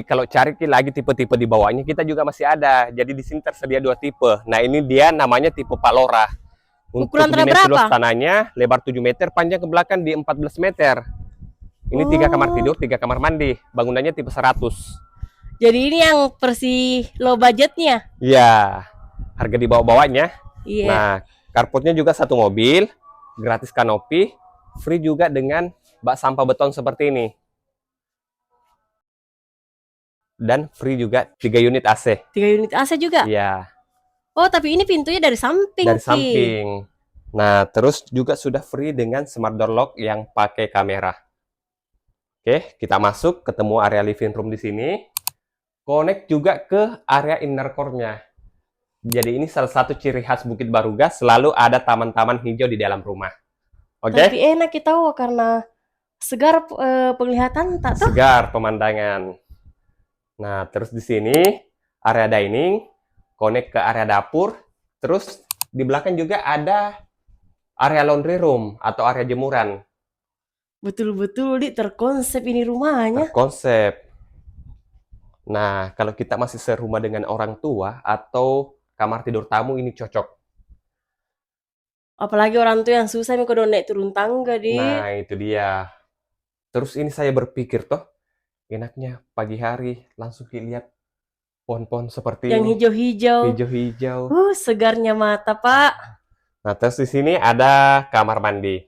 Kalau cari lagi tipe-tipe di bawahnya kita juga masih ada. Jadi di sini tersedia 2 tipe. Nah, ini dia namanya tipe Pak Lora. Untuk Ukuran tanah dimensi luas berapa? tanahnya lebar 7 meter, panjang ke belakang di 14 meter. Ini 3 kamar Oh, tidur, 3 kamar mandi. Bangunannya tipe 100. jadi ini yang versi low budgetnya. Iya, harga di bawah-bawahnya. Iya. Nah, carportnya juga satu mobil, gratis kanopi, free juga dengan bak sampah beton seperti ini. Dan free juga 3 unit AC. 3 unit AC juga. Iya, Oh, tapi ini pintunya dari samping, dari Ki. samping. Nah, terus juga sudah free dengan smart door lock yang pakai kamera. Oke, kita masuk, ketemu area living room di sini. Connect juga ke area inner core-nya. Jadi ini salah satu ciri khas Bukit Baruga, selalu ada taman-taman hijau di dalam rumah. Oke? Tapi enak kita karena segar penglihatan tak tuh. Segar pemandangan. Nah, terus di sini area dining, connect ke area dapur, terus di belakang juga ada area laundry room atau area jemuran. Betul-betul di terkonsep ini rumahnya. Terkonsep. Nah, kalau kita masih serumah dengan orang tua atau kamar tidur tamu ini cocok. Apalagi orang tua yang susah nih kalau naik turun tangga, Di. Nah, itu dia. Terus ini saya berpikir toh, enaknya pagi hari langsung lihat pohon-pohon seperti Yang ini, hijau-hijau. hijau-hijau. Segarnya mata, Pak. Nah, terus di sini ada kamar mandi,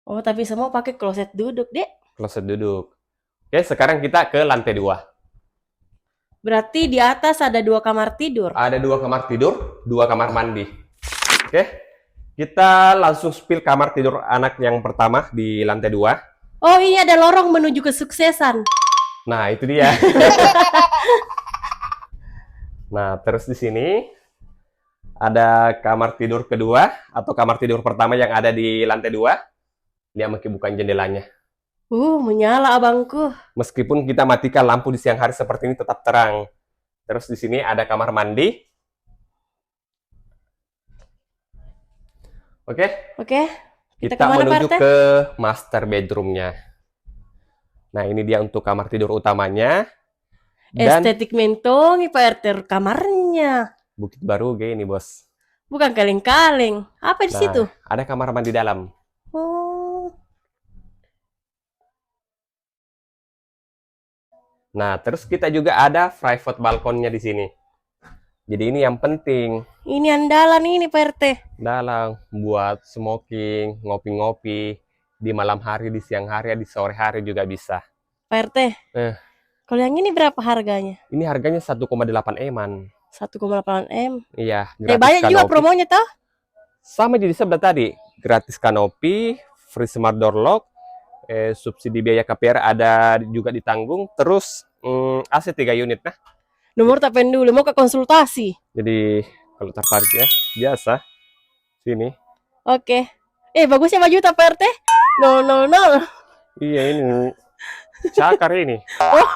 Oh, tapi semua pakai kloset duduk, Dek. kloset duduk. Oke, sekarang kita ke lantai 2. Berarti di atas ada 2 kamar tidur. Ada 2 kamar tidur, 2 kamar mandi. Oke, kita langsung spill kamar tidur anak yang pertama di lantai 2. Oh, ini ada lorong menuju kesuksesan. Nah, itu dia. Nah, terus di sini ada kamar tidur kedua atau kamar tidur pertama yang ada di lantai 2. Dia mungkin bukan jendelanya. Menyala abangku. Meskipun kita matikan lampu di siang hari seperti ini tetap terang. Terus di sini ada kamar mandi. Oke. Oke. Kita kemana, menuju Pak RT? ke master bedroomnya. Nah, ini dia untuk kamar tidur utamanya. Dan Estetik mentong Pak RT kamarnya. Bukit Baruga ini, Bos. Bukan kaleng-kaleng. Apa di situ? Nah, ada kamar mandi dalam. Oh, Nah, terus kita juga ada private balkonnya di sini. Jadi ini yang penting. ini andalan ini Pak RT. Dalam buat smoking, ngopi-ngopi di malam hari, di siang hari, di sore hari juga bisa. Pak RT. Kalau yang ini berapa harganya? Ini harganya 1,8 M-an. 1,8 M. Iya, Banyak juga promonya toh? Sama jadi sebelah tadi, gratis kanopi, free smart door lock, subsidi biaya KPR ada juga ditanggung, terus AC 3 unit. Nah, Nomor tak pengen dulu, mau ke konsultasi. jadi kalau tertarik ya, biasa sini. Oke. Bagusnya baju tak Pak RT? 000. Iya, ini cakar ini. Oh.